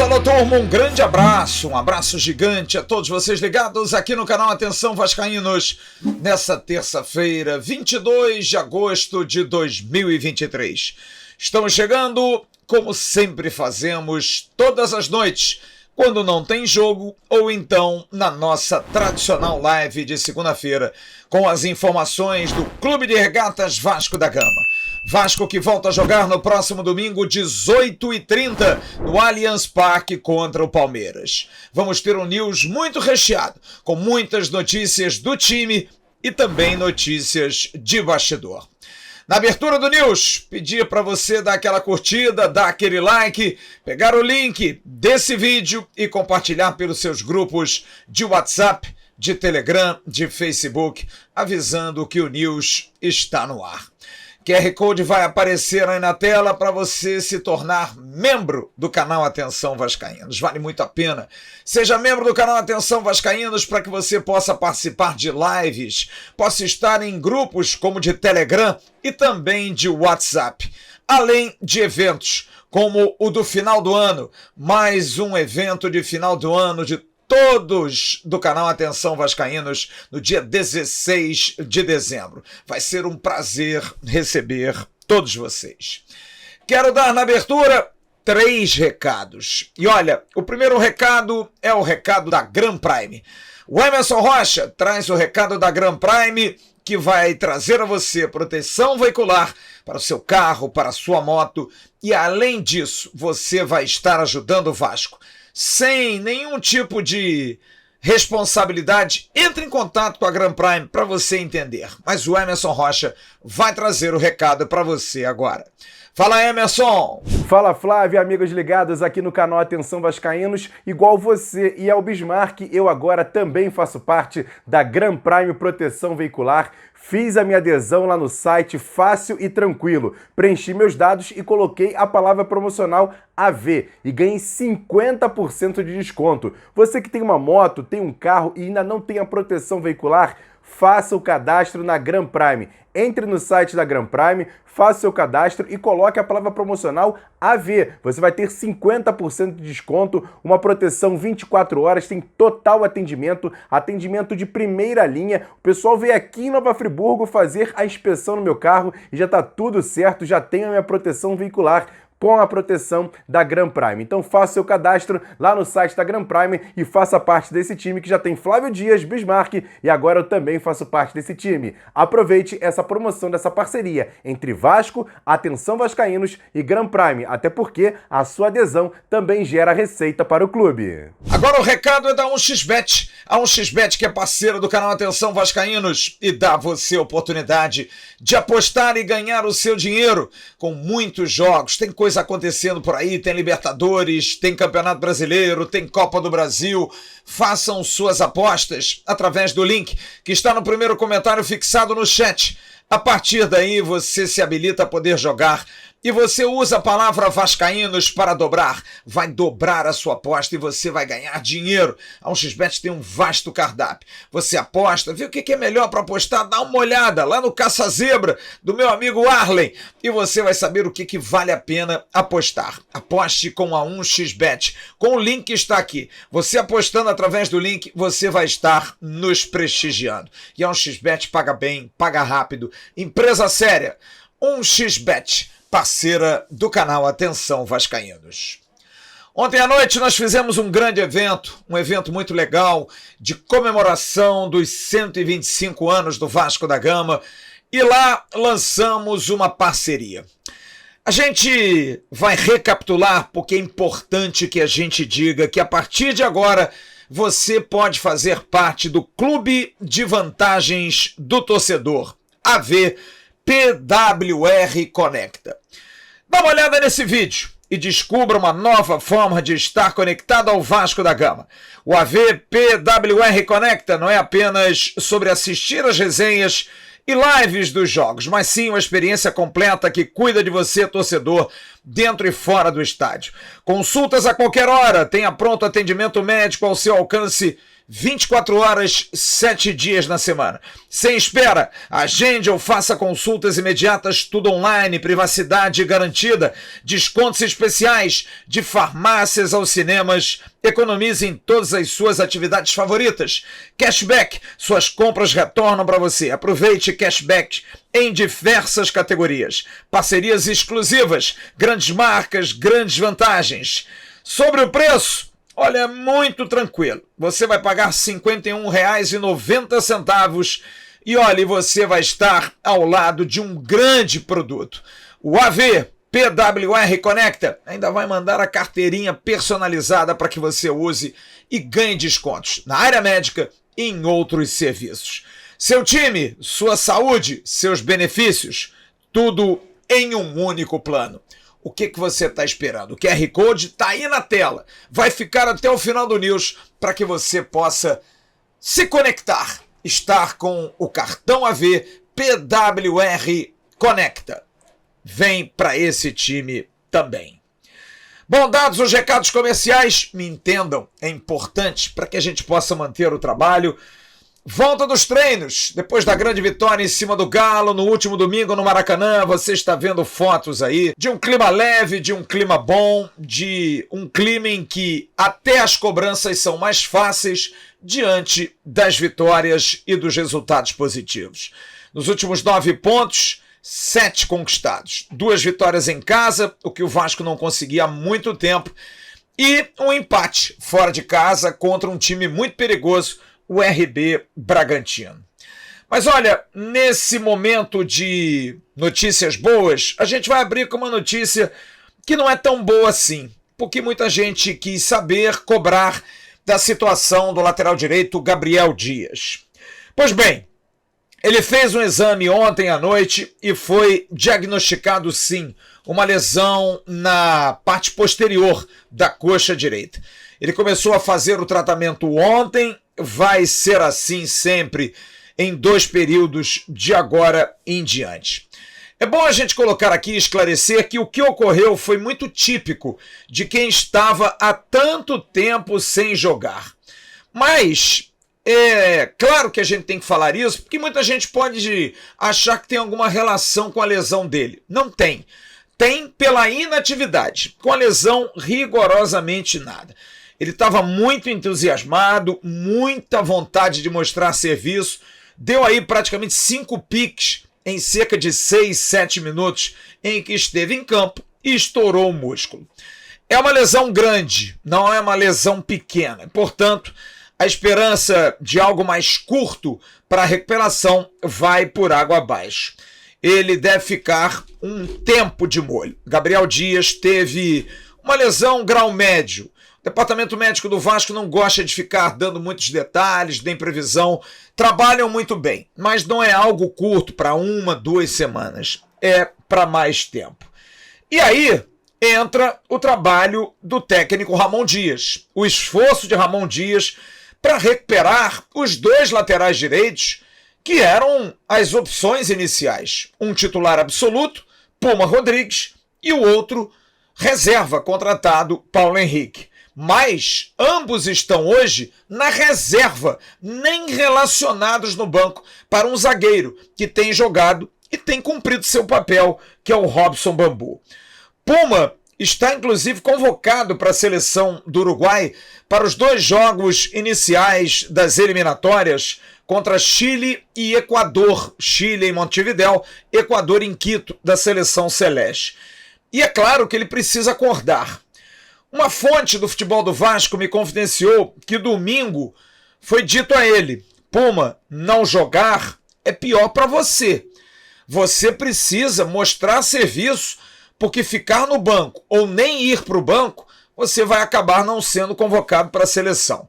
alô turma, um grande abraço, um abraço gigante a todos vocês ligados aqui no canal Atenção Vascaínos, nessa terça-feira, 22 de agosto de 2023. Estamos chegando, como sempre fazemos, todas as noites, quando não tem jogo, ou então na nossa tradicional live de segunda-feira, com as informações do Clube de Regatas Vasco da Gama. Vasco que volta a jogar no próximo domingo, 18h30, no Allianz Parque contra o Palmeiras. Vamos ter um news muito recheado, com muitas notícias do time e também notícias de bastidor. Na abertura do news, pedir para você dar aquela curtida, dar aquele like, pegar o link desse vídeo e compartilhar pelos seus grupos de WhatsApp, de Telegram, de Facebook, avisando que o news está no ar. QR Code vai aparecer aí na tela para você se tornar membro do canal Atenção Vascaínos. Vale muito a pena. Seja membro do canal Atenção Vascaínos para que você possa participar de lives, possa estar em grupos como de Telegram e também de WhatsApp. Além de eventos como o do final do ano, mais um evento de final do ano de todos do canal Atenção Vascaínos no dia 16 de dezembro. Vai ser um prazer receber todos vocês. Quero dar na abertura 3 recados. E olha, o primeiro recado é o recado da Gran Prime. O Emerson Rocha traz o recado da Gran Prime, que vai trazer a você proteção veicular para o seu carro, para a sua moto. E além disso, você vai estar ajudando o Vasco sem nenhum tipo de responsabilidade. Entre em contato com a Gran Prime para você entender. Mas o Emerson Rocha vai trazer o recado para você agora. Fala, Emerson! Fala, Flávio, amigos ligados aqui no canal Atenção Vascaínos. Igual você e ao Bismarck, eu agora também faço parte da Gran Prime Proteção Veicular. Fiz a minha adesão lá no site fácil e tranquilo. Preenchi meus dados e coloquei a palavra promocional AV e ganhei 50% de desconto. Você que tem uma moto, tem um carro e ainda não tem a proteção veicular, faça o cadastro na Gran Prime. Entre no site da Gran Prime, faça o seu cadastro e coloque a palavra promocional AV. Você vai ter 50% de desconto, uma proteção 24 horas, tem total atendimento, atendimento de primeira linha. O pessoal veio aqui em Nova Friburgo fazer a inspeção no meu carro e já está tudo certo, já tenho a minha proteção veicular com a proteção da Gran Prime. Então faça seu cadastro lá no site da Gran Prime e faça parte desse time que já tem Flávio Dias, Bismarck e agora eu também faço parte desse time. Aproveite essa promoção dessa parceria entre Vasco, Atenção Vascaínos e Gran Prime, até porque a sua adesão também gera receita para o clube. Agora o recado é da 1xBet. A 1xBet que é parceira do canal Atenção Vascaínos e dá a você a oportunidade de apostar e ganhar o seu dinheiro com muitos jogos. Tem coisa acontecendo por aí, tem Libertadores, tem Campeonato Brasileiro, tem Copa do Brasil. Façam suas apostas através do link que está no primeiro comentário fixado no chat. A partir daí você se habilita a poder jogar e você usa a palavra Vascaínos para dobrar. Vai dobrar a sua aposta e você vai ganhar dinheiro. A 1xBet tem um vasto cardápio. Você aposta, vê o que é melhor para apostar, dá uma olhada lá no Caça-Zebra do meu amigo Arlen e você vai saber o que vale a pena apostar. Aposte com a 1xBet, com o link que está aqui. Você apostando através do link, você vai estar nos prestigiando. E a 1xBet paga bem, paga rápido. Empresa séria, 1xBet. Parceira do canal Atenção Vascaínos. Ontem à noite nós fizemos um grande evento, um evento muito legal de comemoração dos 125 anos do Vasco da Gama e lá lançamos uma parceria. A gente vai recapitular porque é importante que a gente diga que a partir de agora você pode fazer parte do Clube de Vantagens do Torcedor, AV PWR Conecta. Dá uma olhada nesse vídeo e descubra uma nova forma de estar conectado ao Vasco da Gama. O AV PWR Conecta não é apenas sobre assistir às resenhas e lives dos jogos, mas sim uma experiência completa que cuida de você, torcedor, dentro e fora do estádio. Consultas a qualquer hora, tenha pronto atendimento médico ao seu alcance 24 horas, 7 dias na semana. Sem espera, agende ou faça consultas imediatas, tudo online, privacidade garantida, descontos especiais, de farmácias aos cinemas. Economize em todas as suas atividades favoritas. Cashback, suas compras retornam para você. Aproveite cashback em diversas categorias. Parcerias exclusivas, grandes marcas, grandes vantagens. Sobre o preço, olha, muito tranquilo. Você vai pagar R$ 51,90 e olha, você vai estar ao lado de um grande produto. O AV PWR Conecta ainda vai mandar a carteirinha personalizada para que você use e ganhe descontos na área médica e em outros serviços. Seu time, sua saúde, seus benefícios, tudo em um único plano. O que você está esperando? O QR Code está aí na tela. Vai ficar até o final do News para que você possa se conectar. Estar com o cartão AV PWR Conecta. Vem para esse time também. Bom, dados os recados comerciais, me entendam, é importante para que a gente possa manter o trabalho. Volta dos treinos, depois da grande vitória em cima do Galo no último domingo no Maracanã, você está vendo fotos aí de um clima leve, de um clima bom, de um clima em que até as cobranças são mais fáceis diante das vitórias e dos resultados positivos. Nos últimos 9 pontos, 7 conquistados, 2 vitórias em casa, o que o Vasco não conseguia há muito tempo, e um empate fora de casa contra um time muito perigoso, o RB Bragantino. Mas olha, nesse momento de notícias boas, a gente vai abrir com uma notícia que não é tão boa assim, porque muita gente quis saber, cobrar da situação do lateral direito Gabriel Dias. Pois bem, ele fez um exame ontem à noite e foi diagnosticado, sim, uma lesão na parte posterior da coxa direita. Ele começou a fazer o tratamento ontem, vai ser assim sempre em 2 períodos de agora em diante. É bom a gente colocar aqui e esclarecer que o que ocorreu foi muito típico de quem estava há tanto tempo sem jogar. Mas é claro que a gente tem que falar isso, porque muita gente pode achar que tem alguma relação com a lesão dele. Não tem. Tem pela inatividade. Com a lesão, rigorosamente nada. Ele estava muito entusiasmado, muita vontade de mostrar serviço, deu aí praticamente 5 piques em cerca de 6, 7 minutos em que esteve em campo e estourou o músculo. É uma lesão grande, não é uma lesão pequena, portanto, a esperança de algo mais curto para a recuperação vai por água abaixo. Ele deve ficar um tempo de molho. Gabriel Dias teve uma lesão grau médio. O departamento médico do Vasco não gosta de ficar dando muitos detalhes, nem previsão. Trabalham muito bem, mas não é algo curto para 1, 2 semanas. É para mais tempo. E aí entra o trabalho do técnico Ramon Dias. O esforço de Ramon Dias para recuperar os 2 laterais direitos que eram as opções iniciais. Um titular absoluto, Puma Rodrigues, e o outro reserva contratado, Paulo Henrique. Mas ambos estão hoje na reserva, nem relacionados no banco, para um zagueiro que tem jogado e tem cumprido seu papel, que é o Robson Bambu. Puma está inclusive convocado para a seleção do Uruguai para os 2 jogos iniciais das eliminatórias contra Chile e Equador. Chile em Montevidéu, Equador em Quito, da seleção celeste. E é claro que ele precisa acordar. Uma fonte do futebol do Vasco me confidenciou que domingo foi dito a ele: Puma, não jogar é pior para você. Você precisa mostrar serviço, porque ficar no banco ou nem ir para o banco, você vai acabar não sendo convocado para a seleção.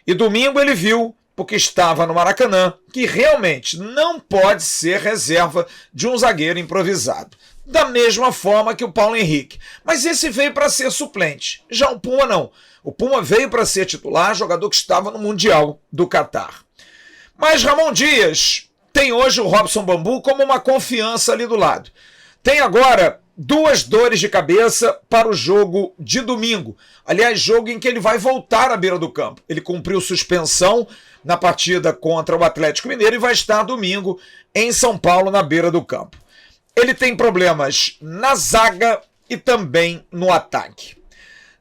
E domingo ele viu, porque estava no Maracanã, que realmente não pode ser reserva de um zagueiro improvisado. Da mesma forma que o Paulo Henrique. Mas esse veio para ser suplente. Já o Puma não. O Puma veio para ser titular, jogador que estava no Mundial do Catar. Mas Ramon Dias tem hoje o Robson Bambu como uma confiança ali do lado. Tem agora duas dores de cabeça para o jogo de domingo. Aliás, jogo em que ele vai voltar à beira do campo. Ele cumpriu suspensão na partida contra o Atlético Mineiro e vai estar domingo em São Paulo, na beira do campo. Ele tem problemas na zaga e também no ataque.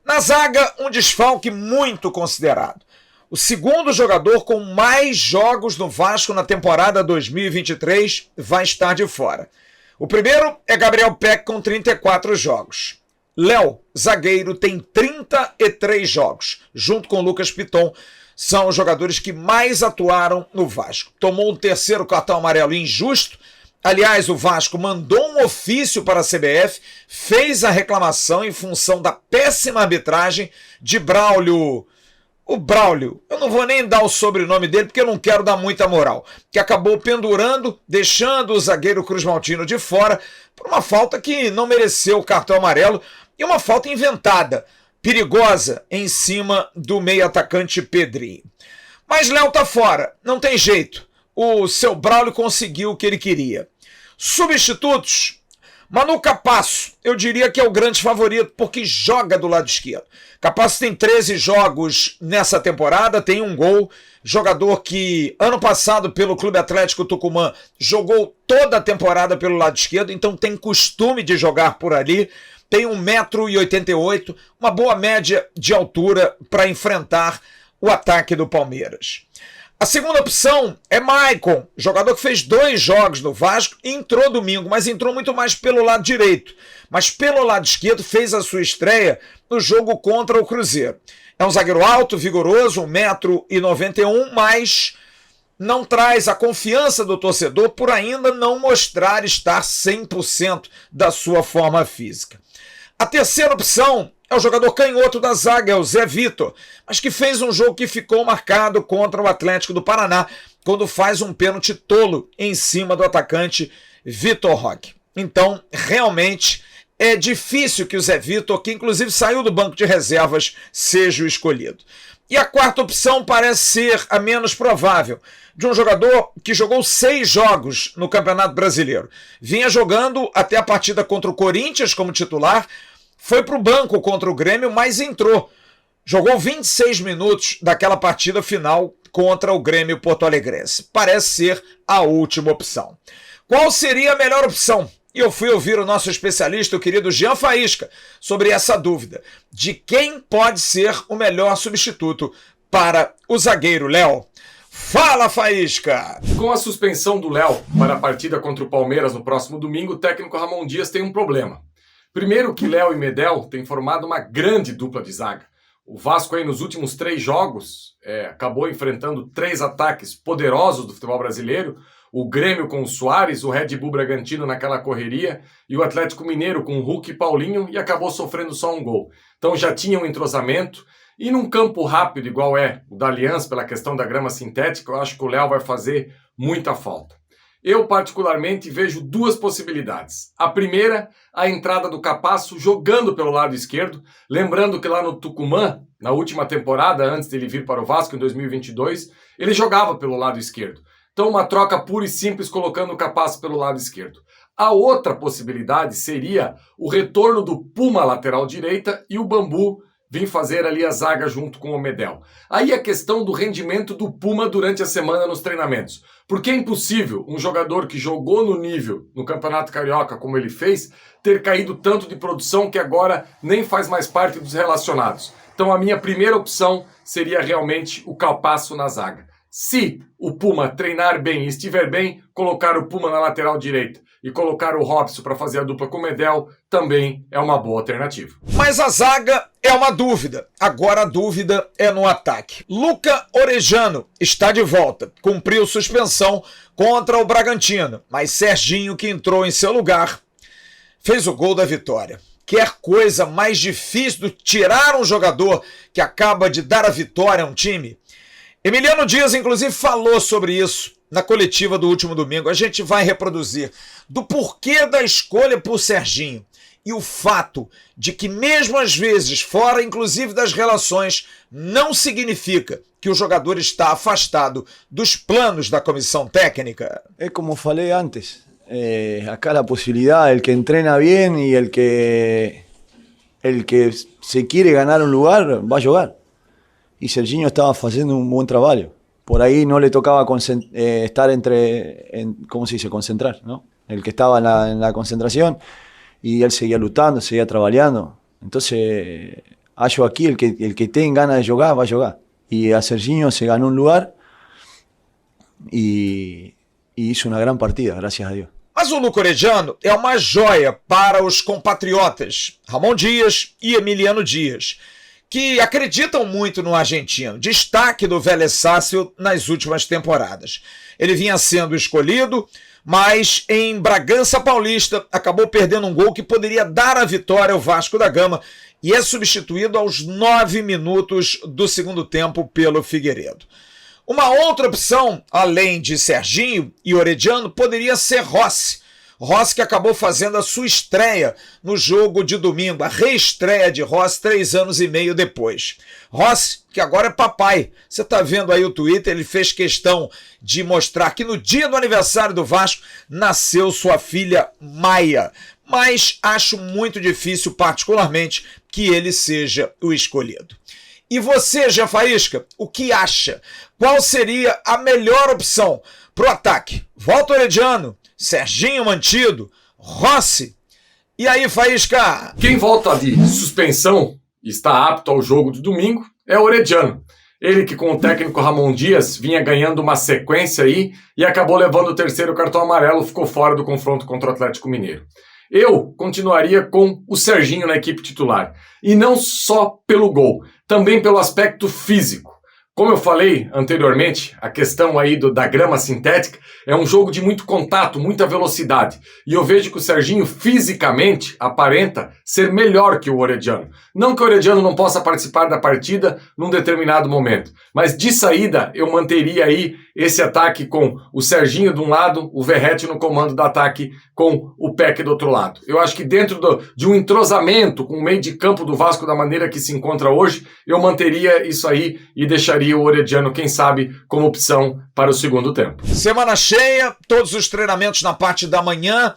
Na zaga, um desfalque muito considerado. O segundo jogador com mais jogos no Vasco na temporada 2023 vai estar de fora. O primeiro é Gabriel Peck com 34 jogos. Léo, zagueiro, tem 33 jogos. Junto com Lucas Piton, são os jogadores que mais atuaram no Vasco. Tomou um terceiro cartão amarelo injusto. Aliás, o Vasco mandou um ofício para a CBF, fez a reclamação em função da péssima arbitragem de Braulio. O Braulio, eu não vou nem dar o sobrenome dele porque eu não quero dar muita moral, que acabou pendurando, deixando o zagueiro Cruz Maltino de fora por uma falta que não mereceu o cartão amarelo e uma falta inventada, perigosa, em cima do meio atacante Pedrinho. Mas Léo tá fora, não tem jeito. O seu Braulio conseguiu o que ele queria. Substitutos: Manu Capasso, eu diria que é o grande favorito porque joga do lado esquerdo. Capasso tem 13 jogos nessa temporada, tem um gol. Jogador que ano passado pelo Clube Atlético Tucumã jogou toda a temporada pelo lado esquerdo, então tem costume de jogar por ali. Tem 1,88 m, uma boa média de altura para enfrentar o ataque do Palmeiras. A segunda opção é Maicon, jogador que fez 2 jogos no Vasco e entrou domingo, mas entrou muito mais pelo lado direito. Mas pelo lado esquerdo fez a sua estreia no jogo contra o Cruzeiro. É um zagueiro alto, vigoroso, 1,91 m, mas não traz a confiança do torcedor por ainda não mostrar estar 100% da sua forma física. A terceira opção é o jogador canhoto da zaga, é o Zé Vitor, mas que fez um jogo que ficou marcado contra o Atlético do Paraná, quando faz um pênalti tolo em cima do atacante Vitor Roque. Então, realmente, é difícil que o Zé Vitor, que inclusive saiu do banco de reservas, seja o escolhido. E a quarta opção parece ser a menos provável, de um jogador que jogou 6 jogos no Campeonato Brasileiro. Vinha jogando até a partida contra o Corinthians como titular, foi para o banco contra o Grêmio, mas entrou. Jogou 26 minutos daquela partida final contra o Grêmio porto-alegrense. Parece ser a última opção. Qual seria a melhor opção? E eu fui ouvir o nosso especialista, o querido Jean Faísca, sobre essa dúvida. De quem pode ser o melhor substituto para o zagueiro Léo? Fala, Faísca! Com a suspensão do Léo para a partida contra o Palmeiras no próximo domingo, o técnico Ramon Dias tem um problema. Primeiro que Léo e Medel têm formado uma grande dupla de zaga. O Vasco aí nos últimos 3 jogos acabou enfrentando 3 ataques poderosos do futebol brasileiro. O Grêmio com o Soares, o Red Bull Bragantino naquela correria e o Atlético Mineiro com o Hulk e Paulinho e acabou sofrendo só um gol. Então já tinha um entrosamento e num campo rápido igual é o da Aliança pela questão da grama sintética, eu acho que o Léo vai fazer muita falta. Eu, particularmente, vejo 2 possibilidades. A primeira, a entrada do Capasso jogando pelo lado esquerdo. Lembrando que lá no Tucumã, na última temporada, antes dele vir para o Vasco, em 2022, ele jogava pelo lado esquerdo. Então, uma troca pura e simples colocando o Capasso pelo lado esquerdo. A outra possibilidade seria o retorno do Puma lateral direita e o Bambu vir fazer ali a zaga junto com o Medel. Aí a questão do rendimento do Puma durante a semana nos treinamentos. Porque é impossível um jogador que jogou no nível no Campeonato Carioca como ele fez, ter caído tanto de produção que agora nem faz mais parte dos relacionados. Então a minha primeira opção seria realmente o Capasso na zaga. Se o Puma treinar bem e estiver bem, colocar o Puma na lateral direita e colocar o Robson para fazer a dupla com o Medel também é uma boa alternativa. Mas a zaga é uma dúvida. Agora a dúvida é no ataque. Luca Orejano está de volta. Cumpriu suspensão contra o Bragantino. Mas Serginho, que entrou em seu lugar, fez o gol da vitória. Quer coisa mais difícil do que tirar um jogador que acaba de dar a vitória a um time? Emiliano Dias, inclusive, falou sobre isso na coletiva do último domingo. A gente vai reproduzir do porquê da escolha por Serginho e o fato de que, mesmo às vezes, fora inclusive das relações, não significa que o jogador está afastado dos planos da comissão técnica. É como falei antes, acá la posibilidad, el que entrena bien y el que se quiere ganar un lugar va a jugar. Y Serginho estaba haciendo un buen trabajo. Por ahí no le tocaba estar ¿cómo se dice? Concentrar, ¿no? El que estaba en la concentración, y él seguía luchando, seguía trabajando. Entonces, hallo aquí el que tenga ganas de jugar, va a jugar. Y a Serginho se ganó un lugar e hizo uma grande partida, graças a Deus. Mas o Luca Orediano é uma joia para os compatriotas Ramon Dias e Emiliano Dias, que acreditam muito no argentino, destaque do Vélez Sarsfield nas últimas temporadas. Ele vinha sendo escolhido, mas em Bragança Paulista acabou perdendo um gol que poderia dar a vitória ao Vasco da Gama e é substituído aos 9 minutos do segundo tempo pelo Figueiredo. Uma outra opção, além de Serginho e Orediano, poderia ser Rossi. Rossi que acabou fazendo a sua estreia no jogo de domingo, a reestreia de Rossi 3 anos e meio depois. Rossi, que agora é papai. Você está vendo aí o Twitter, ele fez questão de mostrar que no dia do aniversário do Vasco nasceu sua filha Maia. Mas acho muito difícil, particularmente, que ele seja o escolhido. E você, Jean Faísca, o que acha? Qual seria a melhor opção para o ataque? Volta Orediano, Serginho mantido, Rossi. E aí, Faísca? Quem volta de suspensão e está apto ao jogo de domingo é o Orediano. Ele que com o técnico Ramon Dias vinha ganhando uma sequência aí e acabou levando o terceiro cartão amarelo, ficou fora do confronto contra o Atlético Mineiro. Eu continuaria com o Serginho na equipe titular. E não só pelo gol, também pelo aspecto físico. Como eu falei anteriormente, a questão aí da grama sintética é um jogo de muito contato, muita velocidade. E eu vejo que o Serginho fisicamente aparenta ser melhor que o Orediano. Não que o Orediano não possa participar da partida num determinado momento, mas de saída eu manteria aí esse ataque com o Serginho de um lado, o Verratti no comando do ataque com o Peck do outro lado. Eu acho que dentro de um entrosamento com o meio de campo do Vasco da maneira que se encontra hoje, eu manteria isso aí e deixaria o Orediano, quem sabe, como opção para o segundo tempo. Semana cheia, todos os treinamentos na parte da manhã.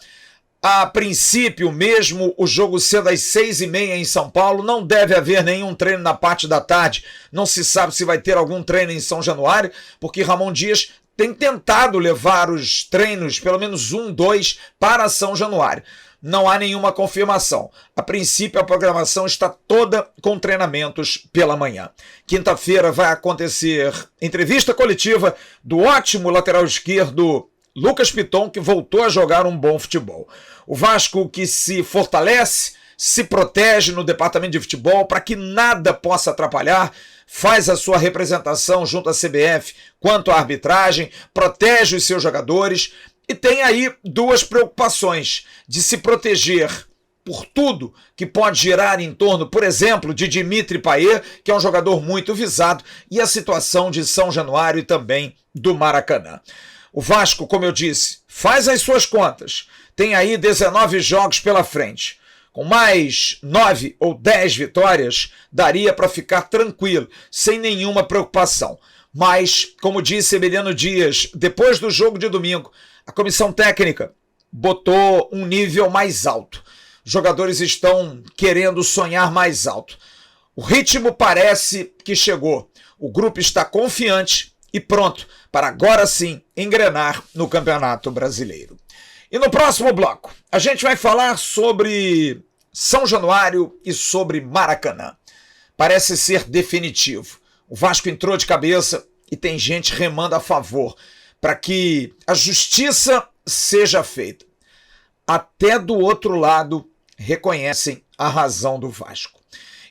A princípio, mesmo o jogo sendo às 6h30 em São Paulo, não deve haver nenhum treino na parte da tarde. Não se sabe se vai ter algum treino em São Januário, porque Ramon Dias tem tentado levar os treinos, pelo menos 1, 2, para São Januário. Não há nenhuma confirmação. A princípio, a programação está toda com treinamentos pela manhã. Quinta-feira vai acontecer entrevista coletiva do ótimo lateral esquerdo Lucas Piton, que voltou a jogar um bom futebol. O Vasco que se fortalece, se protege no departamento de futebol para que nada possa atrapalhar, faz a sua representação junto à CBF quanto à arbitragem, protege os seus jogadores e tem aí duas preocupações: de se proteger por tudo que pode girar em torno, por exemplo, de Dimitri Payet, que é um jogador muito visado, e a situação de São Januário e também do Maracanã. O Vasco, como eu disse, faz as suas contas. Tem aí 19 jogos pela frente. Com mais 9 ou 10 vitórias, daria para ficar tranquilo, sem nenhuma preocupação. Mas, como disse Emiliano Dias, depois do jogo de domingo, a comissão técnica botou um nível mais alto. Os jogadores estão querendo sonhar mais alto. O ritmo parece que chegou. O grupo está confiante e pronto para agora sim engrenar no Campeonato Brasileiro. E no próximo bloco, a gente vai falar sobre São Januário e sobre Maracanã. Parece ser definitivo. O Vasco entrou de cabeça e tem gente remando a favor para que a justiça seja feita. Até do outro lado reconhecem a razão do Vasco.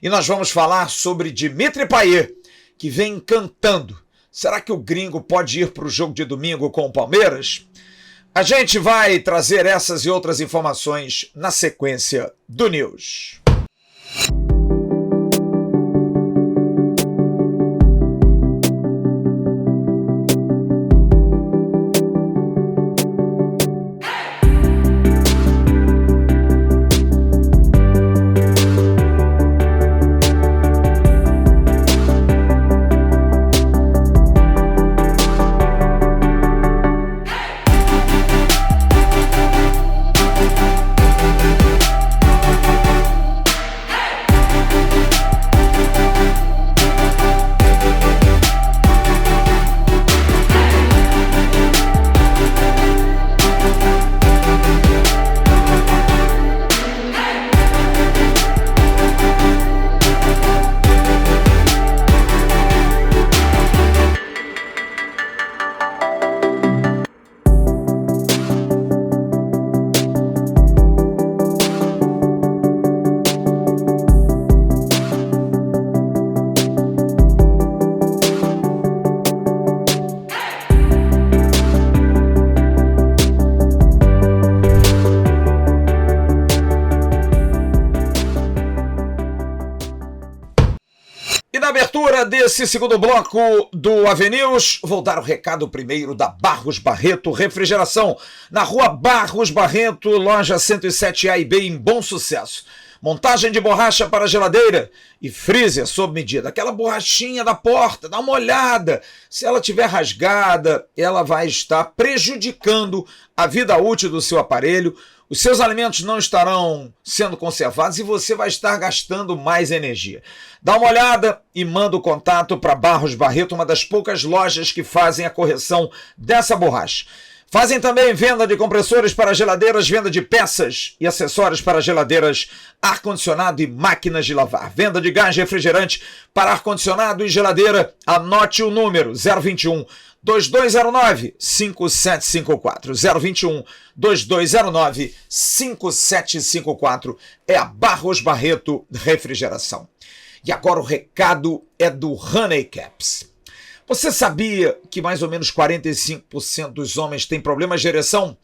E nós vamos falar sobre Dimitri Payet, que vem encantando. Será que o gringo pode ir para o jogo de domingo com o Palmeiras? A gente vai trazer essas e outras informações na sequência do News. Nesse segundo bloco do Avenews, vou dar o recado primeiro da Barros Barreto Refrigeração, na rua Barros Barreto, loja 107A e B, em Bom Sucesso. Montagem de borracha para geladeira e freezer sob medida. Aquela borrachinha da porta, dá uma olhada. Se ela estiver rasgada, ela vai estar prejudicando a vida útil do seu aparelho. Os seus alimentos não estarão sendo conservados e você vai estar gastando mais energia. Dá uma olhada e manda o contato para Barros Barreto, uma das poucas lojas que fazem a correção dessa borracha. Fazem também venda de compressores para geladeiras, venda de peças e acessórios para geladeiras, ar-condicionado e máquinas de lavar. Venda de gás refrigerante para ar-condicionado e geladeira. Anote o número 021 2209 5754. 021 2209 5754 é a Barros Barreto Refrigeração. E agora o recado é do Honey Caps. Você sabia que mais ou menos 45% dos homens têm problemas de ereção?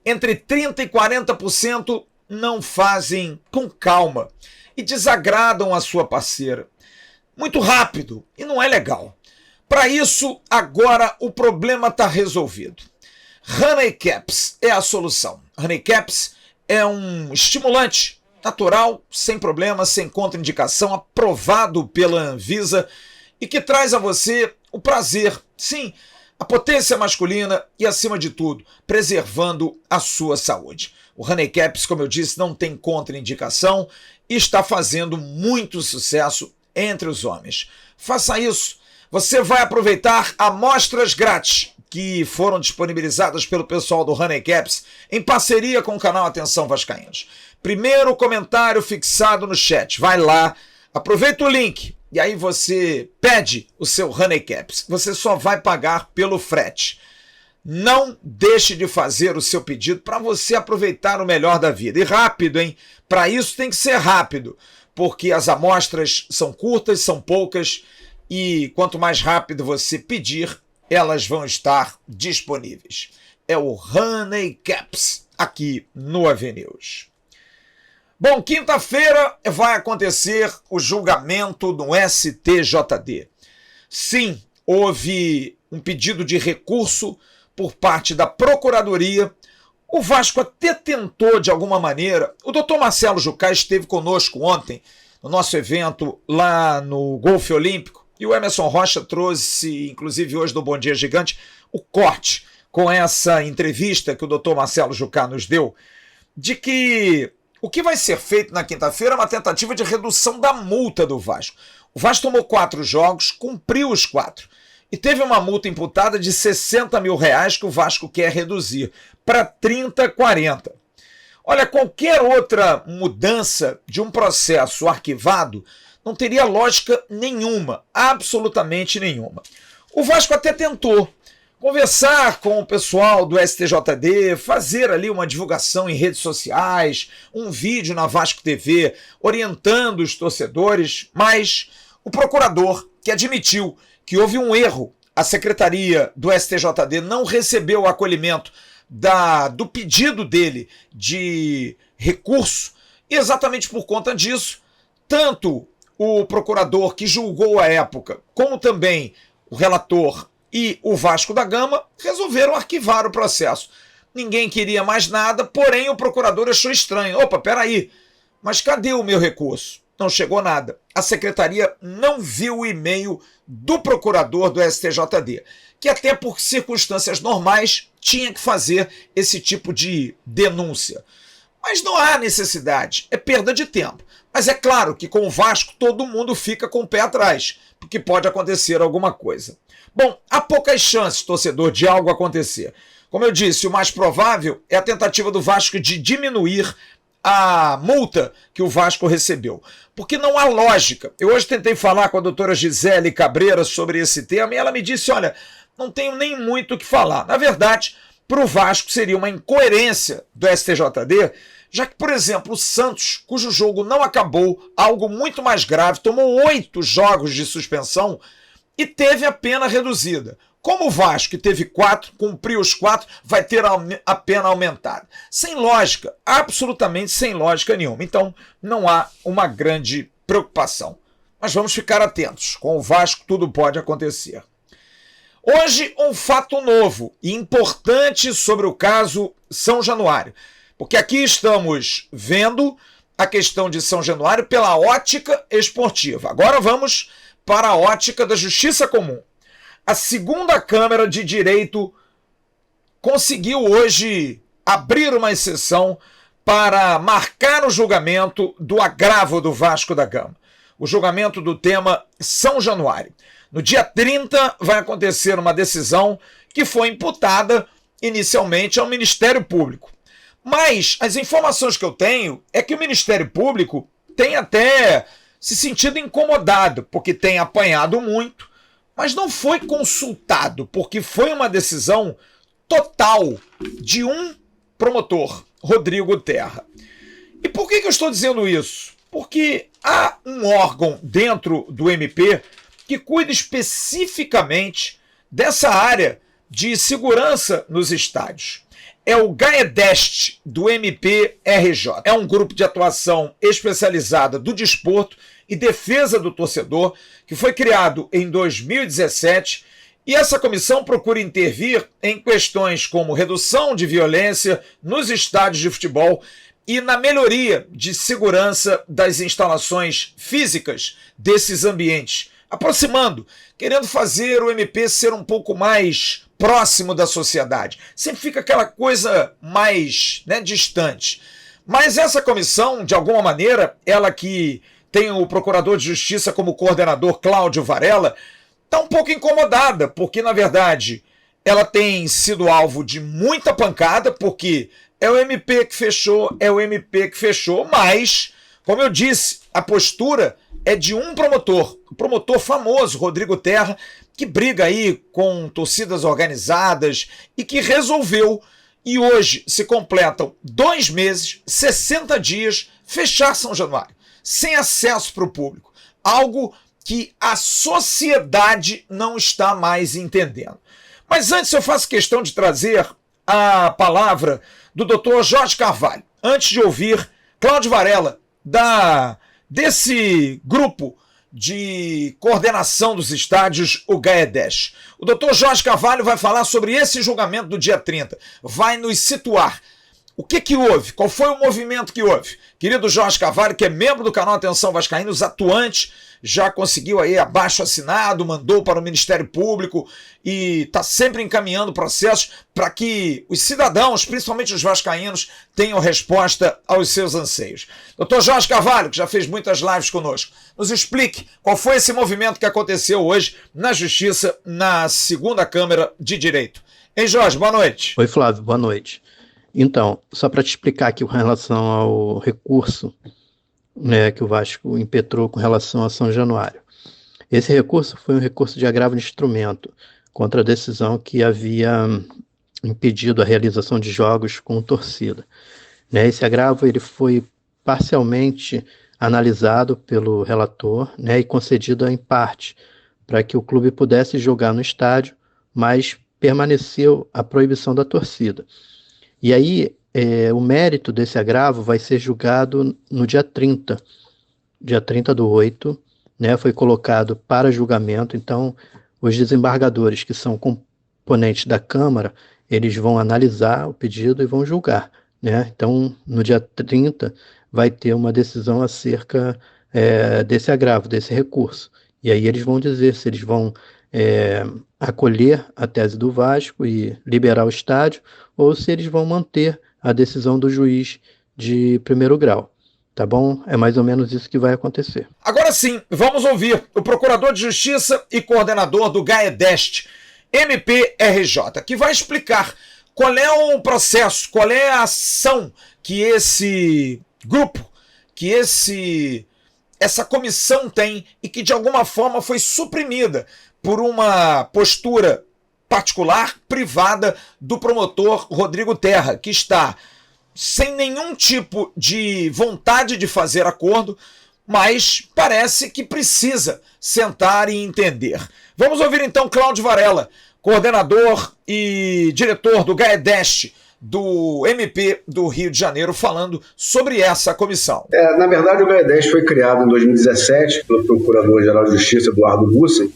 Entre 30% e 40% não fazem com calma e desagradam a sua parceira. Muito rápido e não é legal. Para isso, agora o problema está resolvido. Honey Caps é a solução. Honey Caps é um estimulante natural, sem problema, sem contraindicação, aprovado pela Anvisa e que traz a você o prazer, sim, a potência masculina e, acima de tudo, preservando a sua saúde. O Honey Caps, como eu disse, não tem contraindicação e está fazendo muito sucesso entre os homens. Faça isso. Você vai aproveitar amostras grátis que foram disponibilizadas pelo pessoal do Honey Caps em parceria com o canal Atenção Vascaínos. Primeiro comentário fixado no chat. Vai lá, aproveita o link. E aí você pede o seu Honey Caps. Você só vai pagar pelo frete. Não deixe de fazer o seu pedido para você aproveitar o melhor da vida. E rápido, hein? Para isso tem que ser rápido, porque as amostras são curtas, são poucas, e quanto mais rápido você pedir, elas vão estar disponíveis. É o Honey Caps, aqui no Avenews. Bom, quinta-feira vai acontecer o julgamento no STJD. Sim, houve um pedido de recurso por parte da Procuradoria. O Vasco até tentou de alguma maneira. O doutor Marcelo Jucá esteve conosco ontem no nosso evento lá no Golfe Olímpico e o Emerson Rocha trouxe, inclusive hoje no Bom Dia Gigante, o corte com essa entrevista que o doutor Marcelo Jucá nos deu, de que o que vai ser feito na quinta-feira é uma tentativa de redução da multa do Vasco. O Vasco tomou 4 jogos, cumpriu os 4. E teve uma multa imputada de R$60 mil que o Vasco quer reduzir para 30, 40. Olha, qualquer outra mudança de um processo arquivado não teria lógica nenhuma, absolutamente nenhuma. O Vasco até tentou conversar com o pessoal do STJD, fazer ali uma divulgação em redes sociais, um vídeo na Vasco TV, orientando os torcedores, mas o procurador, que admitiu que houve um erro, a secretaria do STJD não recebeu o acolhimento do pedido dele de recurso, e exatamente por conta disso, tanto o procurador que julgou a época, como também o relator e o Vasco da Gama resolveram arquivar o processo. Ninguém queria mais nada, porém o procurador achou estranho. Opa, peraí, mas cadê o meu recurso? Não chegou nada. A secretaria não viu o e-mail do procurador do STJD, que até por circunstâncias normais tinha que fazer esse tipo de denúncia. Mas não há necessidade, é perda de tempo. Mas é claro que com o Vasco todo mundo fica com o pé atrás, porque pode acontecer alguma coisa. Bom, há poucas chances, torcedor, de algo acontecer. Como eu disse, o mais provável é a tentativa do Vasco de diminuir a multa que o Vasco recebeu. Porque não há lógica. Eu hoje tentei falar com a doutora Gisele Cabreira sobre esse tema e ela me disse, olha, não tenho nem muito o que falar. Na verdade, para o Vasco seria uma incoerência do STJD, já que, por exemplo, o Santos, cujo jogo não acabou, algo muito mais grave, tomou 8 jogos de suspensão e teve a pena reduzida. Como o Vasco, que teve 4, cumpriu os 4, vai ter a pena aumentada. Sem lógica, absolutamente sem lógica nenhuma. Então, não há uma grande preocupação. mas vamos ficar atentos. Com o Vasco tudo pode acontecer. Hoje, um fato novo e importante sobre o caso São Januário, porque aqui estamos vendo a questão de São Januário pela ótica esportiva. Agora vamos para a ótica da Justiça Comum. A segunda Câmara de Direito conseguiu hoje abrir uma exceção para marcar o julgamento do agravo do Vasco da Gama. O julgamento do tema São Januário. No dia 30 vai acontecer uma decisão que foi imputada inicialmente ao Ministério Público. Mas as informações que eu tenho é que o Ministério Público tem até se sentido incomodado, porque tem apanhado muito, mas não foi consultado, porque foi uma decisão total de um promotor, Rodrigo Terra. E por que eu estou dizendo isso? Porque há um órgão dentro do MP que cuida especificamente dessa área de segurança nos estádios. É o GAEDEST do MPRJ. É um grupo de atuação especializada do desporto e defesa do torcedor que foi criado em 2017 e essa comissão procura intervir em questões como redução de violência nos estádios de futebol e na melhoria de segurança das instalações físicas desses ambientes, aproximando, querendo fazer o MP ser um pouco mais próximo da sociedade. Sempre fica aquela coisa mais distante. Mas essa comissão, de alguma maneira, ela que tem o Procurador de Justiça como coordenador, Cláudio Varela, está um pouco incomodada, porque, na verdade, ela tem sido alvo de muita pancada, porque é o MP que fechou, mas, como eu disse, a postura é de um promotor, o promotor famoso, Rodrigo Terra, que briga aí com torcidas organizadas e que resolveu, e hoje se completam 2 meses, 60 dias, fechar São Januário, sem acesso para o público. Algo que a sociedade não está mais entendendo. Mas antes eu faço questão de trazer a palavra do Dr. Jorge Carvalho, antes de ouvir Cláudio Varela, desse grupo de coordenação dos estádios, o GAEDEST. O Dr. Jorge Carvalho vai falar sobre esse julgamento do dia 30, vai nos situar. O que houve? Qual foi o movimento que houve? Querido Jorge Carvalho, que é membro do canal Atenção Vascaínos, atuante, já conseguiu aí abaixo assinado, mandou para o Ministério Público e está sempre encaminhando processos para que os cidadãos, principalmente os vascaínos, tenham resposta aos seus anseios. Dr. Jorge Carvalho, que já fez muitas lives conosco, nos explique qual foi esse movimento que aconteceu hoje na Justiça, na segunda Câmara de Direito. Hein, Jorge? Boa noite. Oi, Flávio. Boa noite. Então, só para te explicar aqui com relação ao recurso que o Vasco impetrou com relação a São Januário. Esse recurso foi um recurso de agravo de instrumento contra a decisão que havia impedido a realização de jogos com torcida. Esse agravo ele foi parcialmente analisado pelo relator e concedido em parte para que o clube pudesse jogar no estádio, mas permaneceu a proibição da torcida. E aí, o mérito desse agravo vai ser julgado no dia 30 do 8, foi colocado para julgamento. Então, os desembargadores, que são componentes da Câmara, eles vão analisar o pedido e vão julgar. Então, no dia 30, vai ter uma decisão acerca desse agravo, desse recurso. E aí eles vão dizer se eles vão acolher a tese do Vasco e liberar o estádio, ou se eles vão manter a decisão do juiz de primeiro grau. Tá bom? É mais ou menos isso que vai acontecer. Agora sim, vamos ouvir o Procurador de Justiça e coordenador do GAEDEST, MPRJ, que vai explicar qual é o processo, qual é a ação que esse grupo, que essa comissão tem e que de alguma forma foi suprimida por uma postura particular, privada, do promotor Rodrigo Terra, que está sem nenhum tipo de vontade de fazer acordo, mas parece que precisa sentar e entender. Vamos ouvir então Cláudio Varela, coordenador e diretor do GAEDEST, do MP do Rio de Janeiro falando sobre essa comissão. Na verdade, o GAEDEST foi criado em 2017 pelo Procurador-Geral de Justiça, Eduardo Bussen,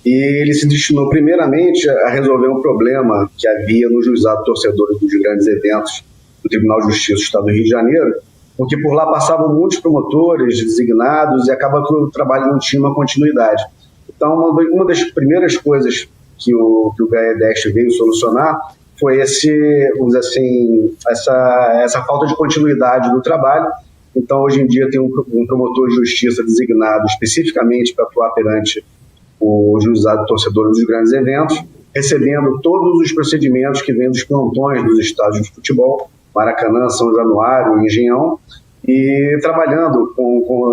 e ele se destinou primeiramente a resolver um problema que havia no juizado torcedores dos grandes eventos do Tribunal de Justiça do Estado do Rio de Janeiro, porque por lá passavam muitos promotores designados e acaba que o trabalho não tinha uma continuidade. Então, uma das primeiras coisas que o GAEDEST veio solucionar foi vamos dizer assim, essa falta de continuidade do trabalho. Então, hoje em dia, tem um promotor de justiça designado especificamente para atuar perante o juizado torcedor dos grandes eventos, recebendo todos os procedimentos que vêm dos plantões dos estádios de futebol, Maracanã, São Januário, Engenhão, e trabalhando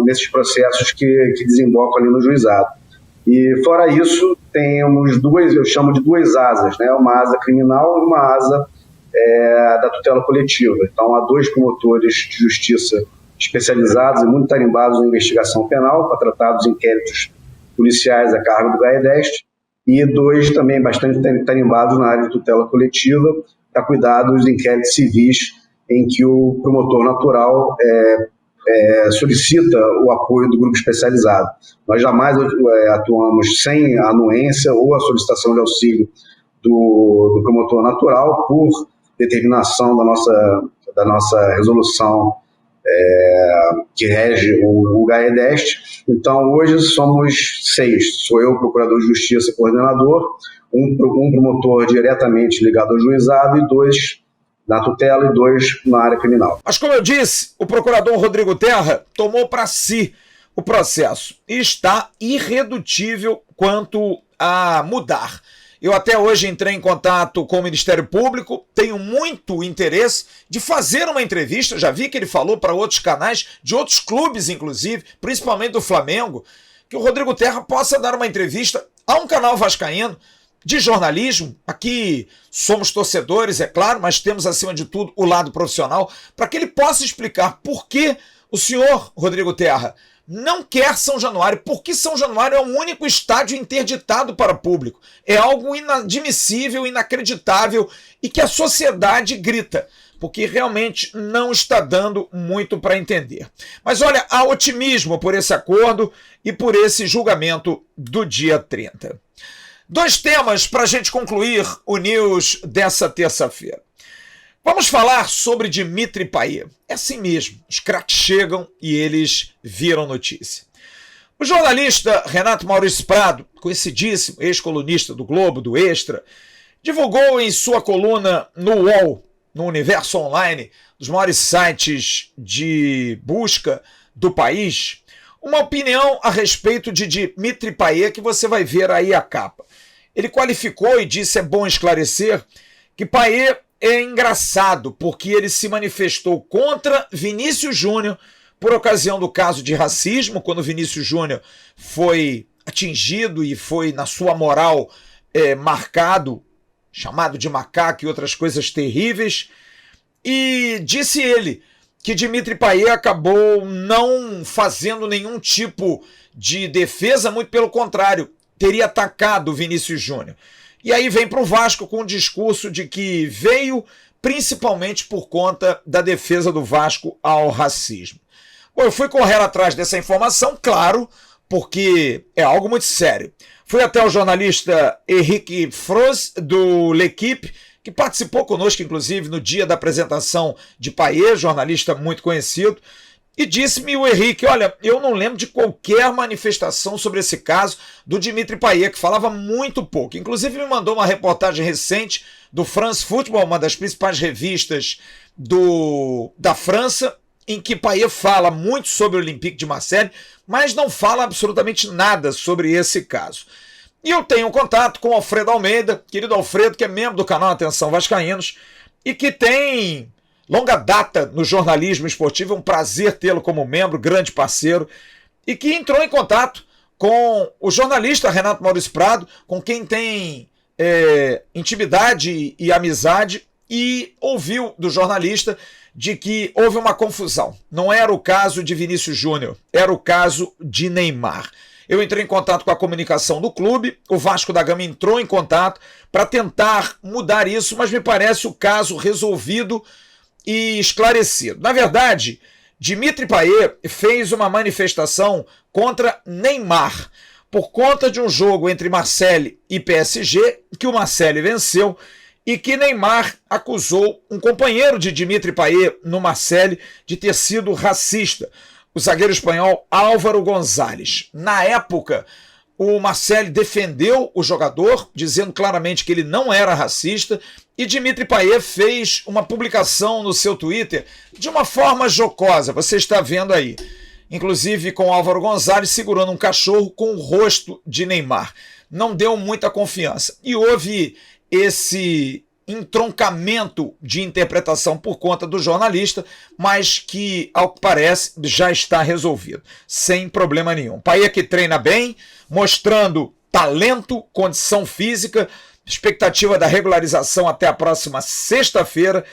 nesses processos que desembocam ali no juizado. E fora isso, temos eu chamo de duas asas, né? Uma asa criminal e uma asa da tutela coletiva. Então, há 2 promotores de justiça especializados e muito tarimbados na investigação penal para tratar dos inquéritos policiais a cargo do GAEDEST, e 2 também bastante tarimbados na área de tutela coletiva para cuidar dos inquéritos civis em que o promotor natural solicita o apoio do grupo especializado. Nós jamais atuamos sem a anuência ou a solicitação de auxílio do promotor natural por determinação da nossa resolução que rege o GAEDEST. Então, hoje somos 6. Sou eu, procurador de justiça e coordenador, um promotor diretamente ligado ao juizado e 2 na tutela e 2 na área criminal. Mas, como eu disse, o procurador Rodrigo Terra tomou para si o processo e está irredutível quanto a mudar. Eu até hoje entrei em contato com o Ministério Público, tenho muito interesse de fazer uma entrevista, já vi que ele falou para outros canais, de outros clubes inclusive, principalmente do Flamengo, que o Rodrigo Terra possa dar uma entrevista a um canal vascaíno de jornalismo. Aqui somos torcedores, é claro, mas temos acima de tudo o lado profissional, para que ele possa explicar por que o senhor Rodrigo Terra não quer São Januário, porque São Januário é o único estádio interditado para público. É algo inadmissível, inacreditável e que a sociedade grita, porque realmente não está dando muito para entender. Mas olha, há otimismo por esse acordo e por esse julgamento do dia 30. 2 temas para a gente concluir o News dessa terça-feira. Vamos falar sobre Dimitri Payet. É assim mesmo, os craques chegam e eles viram notícia. O jornalista Renato Maurício Prado, conhecidíssimo ex-colunista do Globo, do Extra, divulgou em sua coluna no UOL, no Universo Online, dos maiores sites de busca do país, uma opinião a respeito de Dimitri Payet que você vai ver aí a capa. Ele qualificou e disse, é bom esclarecer, que Payet é engraçado porque ele se manifestou contra Vinícius Júnior por ocasião do caso de racismo, quando Vinícius Júnior foi atingido e foi, na sua moral, marcado, chamado de macaco e outras coisas terríveis. E disse ele que Dimitri Payet acabou não fazendo nenhum tipo de defesa, muito pelo contrário, teria atacado Vinícius Júnior. E aí vem para o Vasco com o discurso de que veio principalmente por conta da defesa do Vasco ao racismo. Bom, eu fui correr atrás dessa informação, claro, porque é algo muito sério. Fui até o jornalista Henrique Froz, do L'Equipe, que participou conosco, inclusive, no dia da apresentação de Payet, jornalista muito conhecido, e disse-me o Henrique, olha, eu não lembro de qualquer manifestação sobre esse caso do Dimitri Payet, que falava muito pouco. Inclusive me mandou uma reportagem recente do France Football, uma das principais revistas da França, em que Payet fala muito sobre o Olympique de Marseille, mas não fala absolutamente nada sobre esse caso. E eu tenho contato com o Alfredo Almeida, querido Alfredo, que é membro do canal Atenção Vascaínos, e que tem longa data no jornalismo esportivo, é um prazer tê-lo como membro, grande parceiro, e que entrou em contato com o jornalista Renato Maurício Prado, com quem tem intimidade e amizade, e ouviu do jornalista de que houve uma confusão. Não era o caso de Vinícius Júnior, era o caso de Neymar. Eu entrei em contato com a comunicação do clube, o Vasco da Gama entrou em contato para tentar mudar isso, mas me parece o caso resolvido e esclarecido. Na verdade, Dimitri Payet fez uma manifestação contra Neymar, por conta de um jogo entre Marseille e PSG, que o Marseille venceu, e que Neymar acusou um companheiro de Dimitri Payet no Marseille de ter sido racista, o zagueiro espanhol Álvaro González. Na época, o Marseille defendeu o jogador, dizendo claramente que ele não era racista, e Dimitri Payet fez uma publicação no seu Twitter de uma forma jocosa, você está vendo aí, inclusive com Álvaro González segurando um cachorro com o rosto de Neymar. Não deu muita confiança. E houve esse entroncamento de interpretação por conta do jornalista, mas que, ao que parece, já está resolvido, sem problema nenhum. Payet que treina bem, mostrando talento, condição física, expectativa da regularização até a próxima sexta-feira,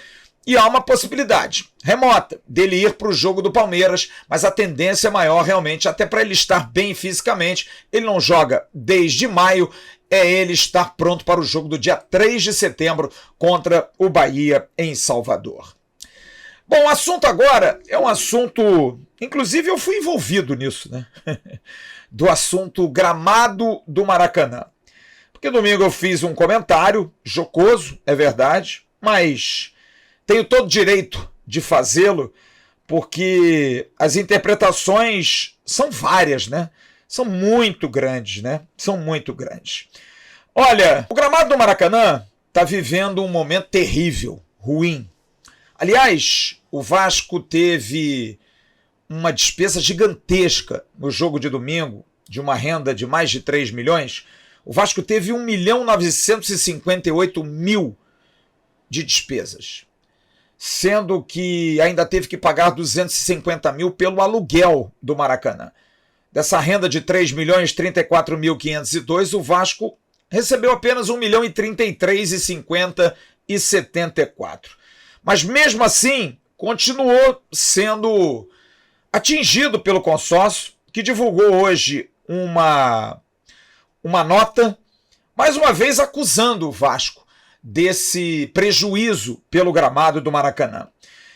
e há uma possibilidade remota dele ir para o jogo do Palmeiras, mas a tendência é maior realmente, até para ele estar bem fisicamente. Ele não joga desde maio, é ele estar pronto para o jogo do dia 3 de setembro contra o Bahia em Salvador. Bom, o assunto agora é um assunto, inclusive eu fui envolvido nisso, né? Do assunto gramado do Maracanã. Porque domingo eu fiz um comentário jocoso, é verdade, mas tenho todo direito de fazê-lo, porque as interpretações são várias, né? São muito grandes, né? São muito grandes. Olha, o gramado do Maracanã está vivendo um momento terrível, ruim. Aliás, o Vasco teve uma despesa gigantesca no jogo de domingo, de uma renda de mais de 3 milhões. O Vasco teve 1.958.000 de despesas, sendo que ainda teve que pagar 250 mil pelo aluguel do Maracanã. Dessa renda de 3.034.502, o Vasco recebeu apenas 1.033.50.74. Mas mesmo assim, continuou sendo atingido pelo consórcio, que divulgou hoje uma nota, mais uma vez acusando o Vasco desse prejuízo pelo gramado do Maracanã.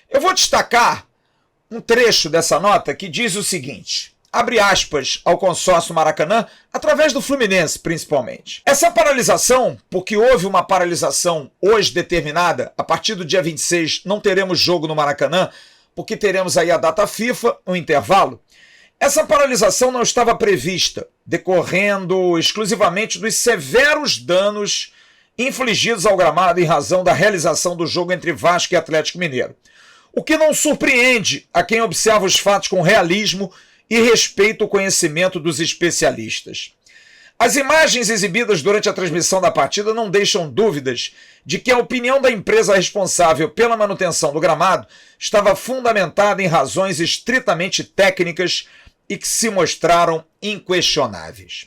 Eu vou destacar um trecho dessa nota que diz o seguinte: abre aspas ao consórcio Maracanã, através do Fluminense principalmente. Essa paralisação, porque houve uma paralisação hoje determinada, a partir do dia 26 não teremos jogo no Maracanã, porque teremos aí a data FIFA, um intervalo. Essa paralisação não estava prevista, decorrendo exclusivamente dos severos danos infligidos ao gramado em razão da realização do jogo entre Vasco e Atlético Mineiro. O que não surpreende a quem observa os fatos com realismo e respeita o conhecimento dos especialistas. As imagens exibidas durante a transmissão da partida não deixam dúvidas de que a opinião da empresa responsável pela manutenção do gramado estava fundamentada em razões estritamente técnicas e que se mostraram inquestionáveis.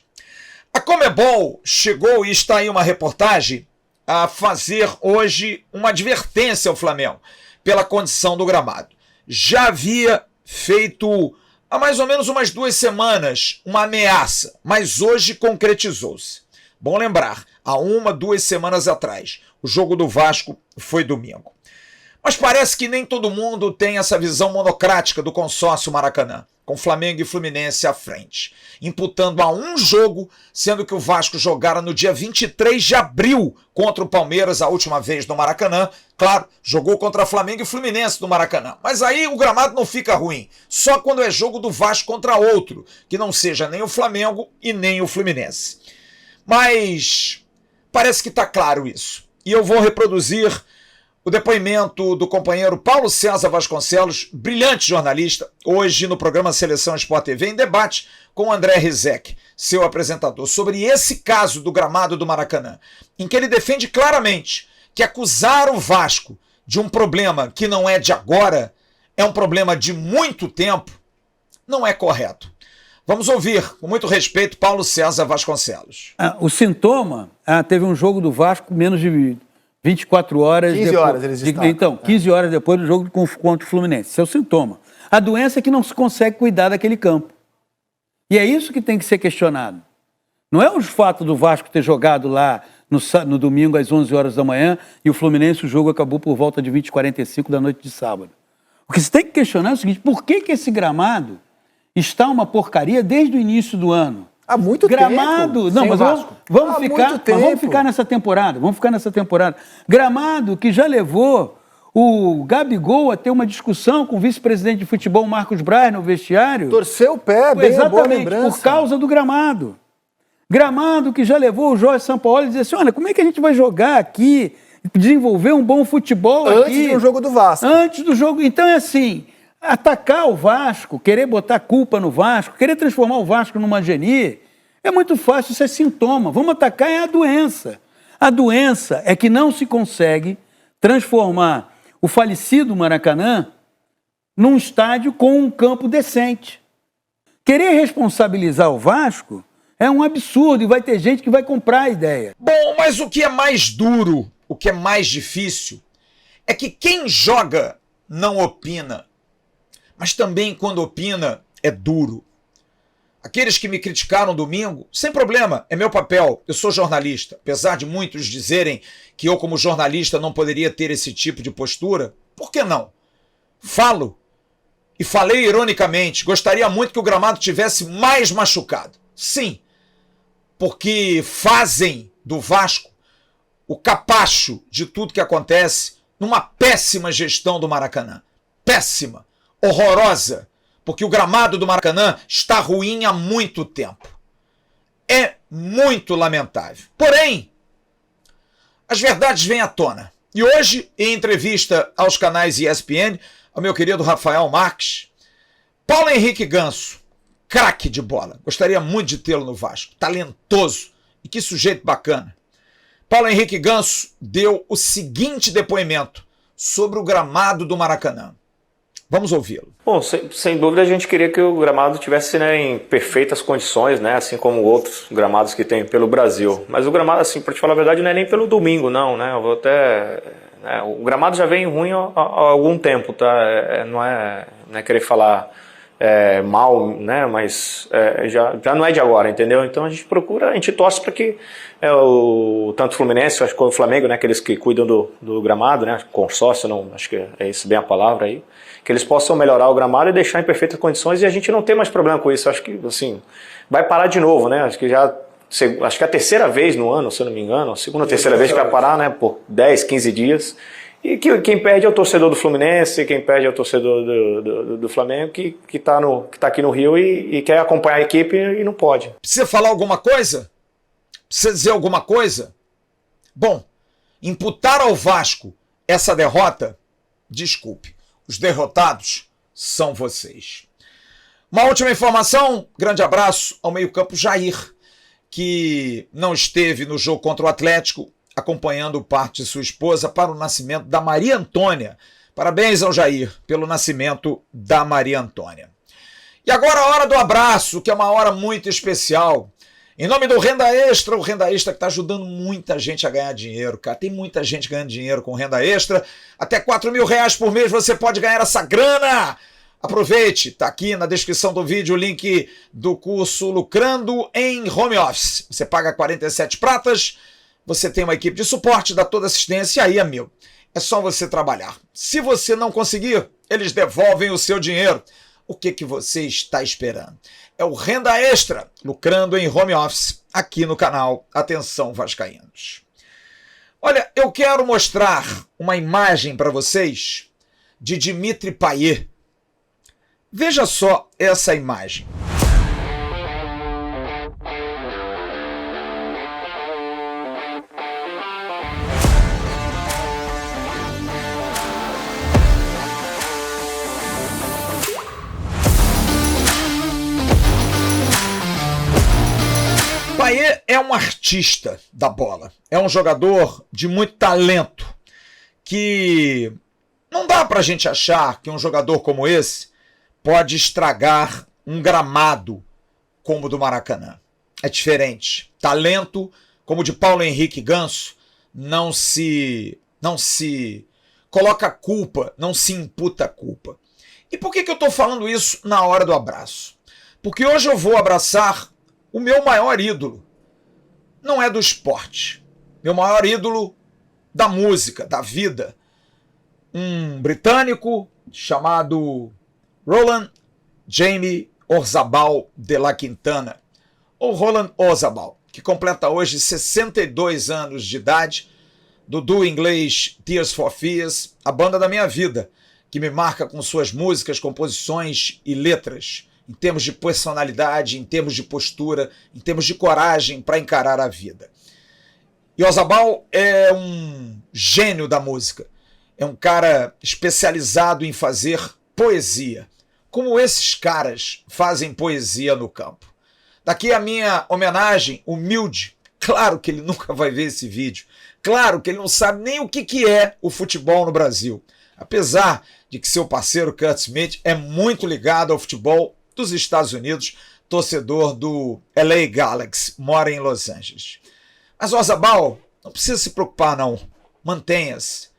A Conmebol chegou, e está aí uma reportagem, a fazer hoje uma advertência ao Flamengo pela condição do gramado. Já havia feito há mais ou menos umas 2 semanas uma ameaça, mas hoje concretizou-se. Bom lembrar, há 2 semanas atrás, o jogo do Vasco foi domingo. Mas parece que nem todo mundo tem essa visão monocrática do consórcio Maracanã, com Flamengo e Fluminense à frente, imputando a um jogo, sendo que o Vasco jogara no dia 23 de abril contra o Palmeiras a última vez no Maracanã. Claro, jogou contra Flamengo e Fluminense no Maracanã, mas aí o gramado não fica ruim, só quando é jogo do Vasco contra outro, que não seja nem o Flamengo e nem o Fluminense. Mas parece que está claro isso, e eu vou reproduzir o depoimento do companheiro Paulo César Vasconcelos, brilhante jornalista, hoje no programa Seleção Sport TV, em debate com André Rizek, seu apresentador, sobre esse caso do gramado do Maracanã, em que ele defende claramente que acusar o Vasco de um problema que não é de agora, é um problema de muito tempo, não é correto. Vamos ouvir, com muito respeito, Paulo César Vasconcelos. O sintoma, teve um jogo do Vasco menos de 24 horas... 15 depois, horas eles estavam. Então, 15 horas depois do jogo contra o Fluminense. Esse é o sintoma. A doença é que não se consegue cuidar daquele campo. E é isso que tem que ser questionado. Não é o fato do Vasco ter jogado lá no domingo às 11 horas da manhã e o Fluminense, o jogo acabou por volta de 20h45 da noite de sábado. O que você tem que questionar é o seguinte: por que esse gramado está uma porcaria desde o início do ano? Há muito Gramado, tempo. não, sem mas o Vasco. vamos Há ficar, muito tempo. mas vamos ficar nessa temporada. Vamos ficar nessa temporada. Gramado que já levou o Gabigol a ter uma discussão com o vice-presidente de futebol Marcos Braz no vestiário. Torceu o pé, bem a boa Exatamente, lembrança. por causa do gramado. Gramado que já levou o Jorge Sampaoli a dizer assim: olha, como é que a gente vai jogar aqui, desenvolver um bom futebol Antes aqui? do jogo do Vasco. Antes do jogo. Então é assim, atacar o Vasco, querer botar culpa no Vasco, querer transformar o Vasco numa genie, é muito fácil, isso é sintoma. Vamos atacar é a doença. A doença é que não se consegue transformar o falecido Maracanã num estádio com um campo decente. Querer responsabilizar o Vasco é um absurdo e vai ter gente que vai comprar a ideia. Bom, mas o que é mais duro, o que é mais difícil, é que quem joga não opina. Mas também quando opina é duro. Aqueles que me criticaram domingo, sem problema, é meu papel, eu sou jornalista. Apesar de muitos dizerem que eu como jornalista não poderia ter esse tipo de postura, por que não? Falo, e falei ironicamente, gostaria muito que o gramado tivesse mais machucado. Sim, porque fazem do Vasco o capacho de tudo que acontece numa péssima gestão do Maracanã. Péssima, horrorosa, porque o gramado do Maracanã está ruim há muito tempo. É muito lamentável. Porém, as verdades vêm à tona. E hoje, em entrevista aos canais ESPN, ao meu querido Rafael Marques, Paulo Henrique Ganso, craque de bola. Gostaria muito de tê-lo no Vasco. Talentoso. E que sujeito bacana. Paulo Henrique Ganso deu o seguinte depoimento sobre o gramado do Maracanã. Vamos ouvi-lo. Bom, sem dúvida a gente queria que o gramado tivesse, né, em perfeitas condições, né, assim como outros gramados que tem pelo Brasil. Mas o gramado, assim, para te falar a verdade, não é nem pelo domingo, não, né? Eu vou até... Né, o gramado já vem ruim há algum tempo, tá? Não é querer falar mal, né? Mas já não é de agora, entendeu? Então a gente procura, a gente torce para que tanto o Fluminense, acho que o Flamengo, né, aqueles que cuidam do gramado, né, consórcio, não, acho que é isso bem a palavra aí, que eles possam melhorar o gramado e deixar em perfeitas condições e a gente não tem mais problema com isso. Acho que, assim, vai parar de novo, né? Acho que é a terceira vez no ano, se eu não me engano, a segunda ou terceira vez que vai parar, né, por 10, 15 dias. E quem perde é o torcedor do Fluminense, quem perde é o torcedor do Flamengo, que tá aqui no Rio e quer acompanhar a equipe e não pode. Precisa falar alguma coisa? Precisa dizer alguma coisa? Bom, imputar ao Vasco essa derrota, desculpe. Os derrotados são vocês. Uma última informação, grande abraço ao meio-campo Jair, que não esteve no jogo contra o Atlético, acompanhando parte de sua esposa para o nascimento da Maria Antônia. Parabéns ao Jair pelo nascimento da Maria Antônia. E agora a hora do abraço, que é uma hora muito especial. Em nome do Renda Extra, o Renda Extra que está ajudando muita gente a ganhar dinheiro, cara. Tem muita gente ganhando dinheiro com Renda Extra. Até R$4.000 por mês você pode ganhar essa grana. Aproveite, tá aqui na descrição do vídeo o link do curso Lucrando em Home Office. Você paga 47 pratas, você tem uma equipe de suporte, dá toda assistência e aí, amigo, é só você trabalhar. Se você não conseguir, eles devolvem o seu dinheiro. O que você está esperando? É o Renda Extra, lucrando em home office, aqui no canal Atenção Vascaínos. Olha, eu quero mostrar uma imagem para vocês de Dimitri Payet. Veja só essa imagem. Payet é um artista da bola, é um jogador de muito talento, que não dá pra gente achar que um jogador como esse pode estragar um gramado como o do Maracanã. É diferente. Talento como o de Paulo Henrique Ganso não se coloca culpa, não se imputa culpa. E por que eu estou falando isso na hora do abraço? Porque hoje eu vou abraçar o meu maior ídolo. Não é do esporte. Meu maior ídolo da música, da vida. Um britânico chamado Roland Jamie Orzabal de la Quintana, ou Roland Orzabal, que completa hoje 62 anos de idade, do duo inglês Tears for Fears, a banda da minha vida, que me marca com suas músicas, composições e letras, em termos de personalidade, em termos de postura, em termos de coragem para encarar a vida. E Orzabal é um gênio da música, é um cara especializado em fazer poesia, como esses caras fazem poesia no campo. Daqui a minha homenagem humilde. Claro que ele nunca vai ver esse vídeo. Claro que ele não sabe nem o que é o futebol no Brasil. Apesar de que seu parceiro Kurt Smith é muito ligado ao futebol dos Estados Unidos, torcedor do LA Galaxy, mora em Los Angeles. Mas Orzabal, não precisa se preocupar não. Mantenha-se.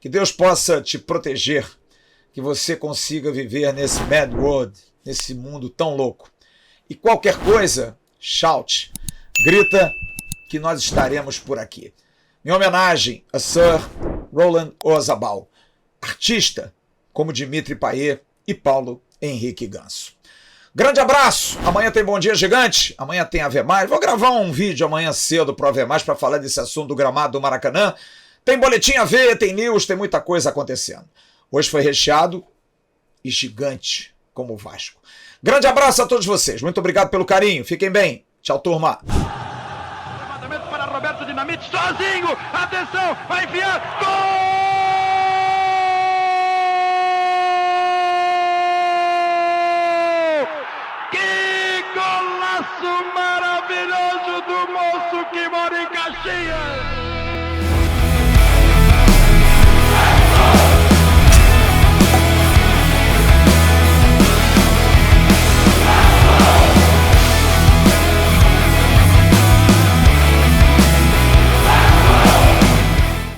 Que Deus possa te proteger. Que você consiga viver nesse mad world, nesse mundo tão louco. E qualquer coisa, shout, grita que nós estaremos por aqui. Em homenagem a Sir Roland Orzabal, artista como Dimitri Payet e Paulo Henrique Ganso. Grande abraço, amanhã tem Bom Dia Gigante, amanhã tem Ave Mais, vou gravar um vídeo amanhã cedo para o Ave Mais para falar desse assunto do gramado do Maracanã. Tem Boletim AV, tem news, tem muita coisa acontecendo. Hoje foi recheado e gigante como o Vasco. Grande abraço a todos vocês. Muito obrigado pelo carinho. Fiquem bem. Tchau, turma. Levantamento para Roberto Dinamite, sozinho. Atenção, vai enfiar. Gol! Que golaço maravilhoso do moço que mora em Caxias!